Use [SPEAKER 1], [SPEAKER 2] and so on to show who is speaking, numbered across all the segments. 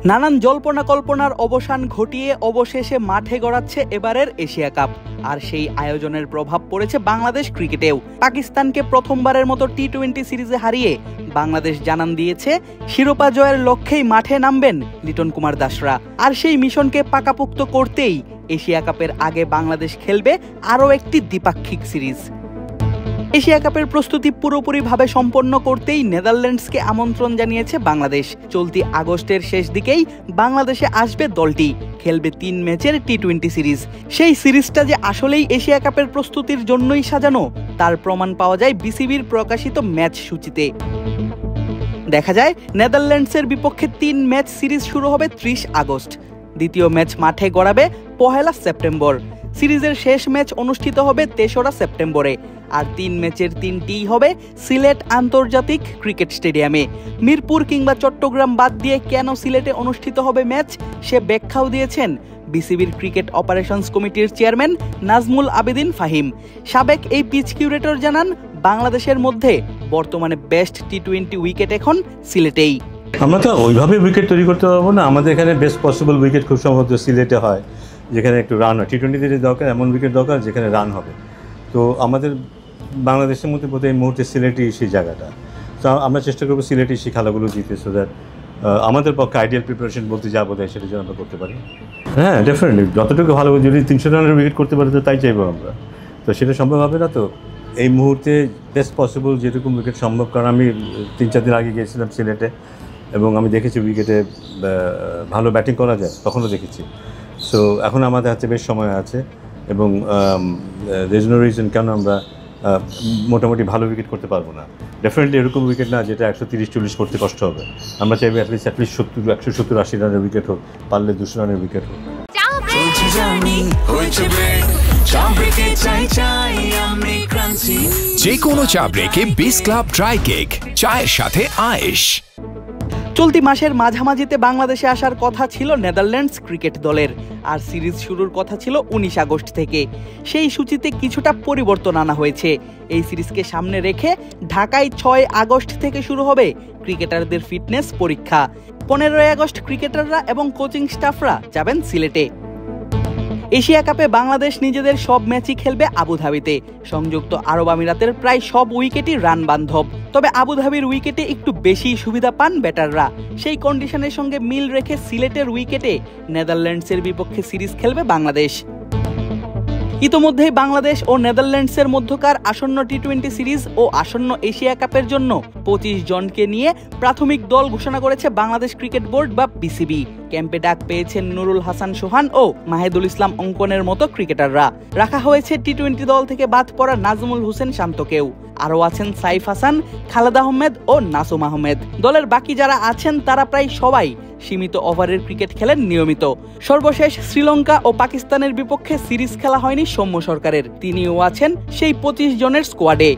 [SPEAKER 1] নানান জল্পনা কল্পনার অবসান ঘটিয়ে অবশেষে মাঠে গড়াচ্ছে এবারের এশিয়া কাপ। আর সেই আয়োজনের প্রভাব পড়েছে বাংলাদেশ ক্রিকেটেও। পাকিস্তানকে প্রথমবারের মতো টি-20 সিরিজে হারিয়ে বাংলাদেশ জানান দিয়েছে শিরোপা জয়ের লক্ষ্যেই মাঠে নামবেন লিটন কুমার দাসরা। আর সেই মিশনকে পাকাপোক্ত করতেই এশিয়া কাপের আগে বাংলাদেশ খেলবে আরও একটি দ্বিপাক্ষিক সিরিজ। এশিয়া কাপের প্রস্তুতি পুরোপুরিভাবে সম্পন্ন করতেই নেদারল্যান্ডসকে আমন্ত্রণ জানিয়েছে বাংলাদেশ। চলতি আগস্টের শেষ দিকেই বাংলাদেশে আসবে দলটি, খেলবে 3 ম্যাচের টি-20 সিরিজ। সেই সিরিজটা যে আসলেই এশিয়া কাপের প্রস্তুতির জন্যই সাজানো তার প্রমাণ পাওয়া যায় বিসিবির প্রকাশিত ম্যাচ সূচিতে। দেখা যায় নেদারল্যান্ডসের বিপক্ষে 3 ম্যাচ সিরিজ শুরু হবে 30 আগস্ট। দ্বিতীয় ম্যাচ মাঠে গড়াবে 1 সেপ্টেম্বর। সিরিজের শেষ ম্যাচ অনুষ্ঠিত হবে 3রা সেপ্টেম্বরে। আর 3 ম্যাচের 3টিই হবে সিলেট আন্তর্জাতিক ক্রিকেট স্টেডিয়ামে। মিরপুর কিংবা চট্টগ্রাম বাদ দিয়ে কেন সিলেটে অনুষ্ঠিত হবে ম্যাচ, সে ব্যাখ্যাও দিয়েছেন বিসিবির ক্রিকেট অপারেশনস কমিটির চেয়ারম্যান নাজমুল আবেদিন ফাহিম। সাবেক এই পিচ কিউরেটর জানান, বাংলাদেশের মধ্যে বর্তমানে বেস্ট টি-20 উইকেট এখন সিলেটেই।
[SPEAKER 2] আমরা তো ওইভাবে উইকেট তৈরি করতে পারবো না। আমাদের এখানে বেস্ট পসিবল উইকেট খুব সম্ভবত সিলেটে হয়, যেখানে একটু রান হয়। টি-20তে যে দরকার এমন উইকেট দরকার যেখানে রান হবে। তো আমাদের বাংলাদেশের মধ্যে বোধহয় এই মুহূর্তে সিলেটই সেই জায়গাটা। তো আমরা চেষ্টা করবো সিলেটই সেই খেলাগুলো জিতে, সো দ্যাট আমাদের পক্ষে আইডিয়াল প্রিপারেশন বলতে যা বোধ হয় সেটা যেন আমরা করতে পারি। হ্যাঁ, ডেফিনেটলি যতটুকু ভালো, যদি 300 রানের উইকেট করতে পারি তো তাই চাইবো আমরা। তো সেটা সম্ভব হবে না। তো এই মুহূর্তে বেস্ট পসিবল যেটুকু উইকেট সম্ভব, কারণ আমি 3-4 দিন আগে গিয়েছিলাম সিলেটে এবং আমি দেখেছি উইকেটে ভালো ব্যাটিং করা যায়, তখনও দেখেছি। সো এখন আমাদের হাতে বেশ সময় আছে এবং দেয়ার ইজ নো রিজন কেন আমরা মোটামুটি ভালো উইকেট করতে পারবো না। ডেফিনেটলি এরকম উইকেট না যেটা 130-40 করতে কষ্ট হবে। আমরা চাইবো অ্যাটলিস্ট 170-80 রানের উইকেট হোক, পারলে 200 রানের উইকেট হোক।
[SPEAKER 3] যে কোনো চা ব্রেকে বিস ক্লাব ড্রাই কেক, চায়ের সাথে আয়েশ।
[SPEAKER 1] চলতি মাসের মাঝামাঝিতে বাংলাদেশে আসার কথা ছিল নেদারল্যান্ডস ক্রিকেট দলের, আর সিরিজ শুরুর কথা ছিল 19 আগস্ট থেকে। সেই সূচিতে কিছুটা পরিবর্তন আনা হয়েছে। এই সিরিজকে সামনে রেখে ঢাকায় 6 আগস্ট থেকে শুরু হবে ক্রিকেটারদের ফিটনেস পরীক্ষা। 15 আগস্ট ক্রিকেটাররা এবং কোচিং স্টাফরা যাবেন সিলেটে। এশিয়া কাপে বাংলাদেশ নিজেদের সব ম্যাচই খেলবে আবুধাবিতে। সংযুক্ত আরব আমিরাতের প্রায় সব উইকেটই রান বান্ধব, তবে আবুধাবির উইকেটে একটু বেশি সুবিধা পান ব্যাটাররা। সেই কন্ডিশনের সঙ্গে মিল রেখে সিলেটের উইকেটে নেদারল্যান্ডসের বিপক্ষে সিরিজ খেলবে বাংলাদেশ। ইতোমধ্যেই বাংলাদেশ ও নেদারল্যান্ডসের মধ্যকার আসন্ন টি-20 সিরিজ ও আসন্ন এশিয়া কাপের জন্য 25 জনকে নিয়ে প্রাথমিক দল ঘোষণা করেছে বাংলাদেশ ক্রিকেট বোর্ড বা বিসিবি। ক্যাম্পে ডাক পেয়েছেন নুরুল হাসান সোহান ও মাহেদুল ইসলাম অঙ্কনের মতো ক্রিকেটাররা। রাখা হয়েছে টি-20 দল থেকে বাদ পড়া নাজমুল হোসেন শান্তকেও। আরও আছেন সাইফ হাসান, খালেদ আহমেদ ও নাসুম আহমেদ। দলের বাকি যারা আছেন তারা প্রায় সবাই সীমিত ওভারের ক্রিকেট খেলেন নিয়মিত। সর্বশেষ শ্রীলঙ্কা ও পাকিস্তানের বিপক্ষে সিরিজ খেলা হয়নি সৌম্য সরকারের, তিনিও আছেন সেই 25 জনের স্কোয়াডে।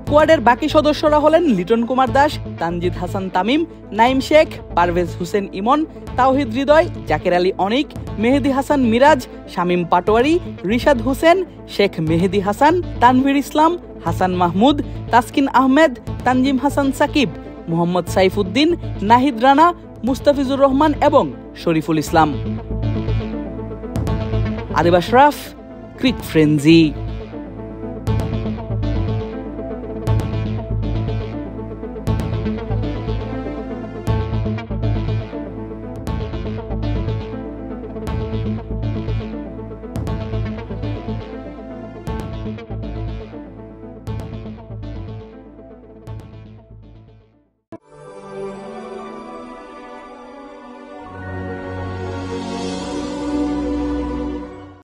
[SPEAKER 1] স্কোয়াডের বাকি সদস্যরা হলেন লিটন কুমার দাস, তানজিদ হাসান তামিম, নাইম শেখ, পারভেজ হোসেন ইমন, তাওহিদ হৃদয়, জাকের আলী অনিক, মেহেদি হাসান মিরাজ, শামীম পাটোয়ারি, রিশাদ হোসেন, শেখ মেহেদি হাসান, তানভীর ইসলাম, হাসান মাহমুদ, তাসকিন আহমেদ, তানজিম হাসান সাকিব, মোহাম্মদ সাইফুদ্দিন, নাহিদ রানা, মুস্তাফিজুর রহমান এবং শরীফুল ইসলাম। আরিফ আশরাফ, ক্রিক ফ্রেঞ্জি।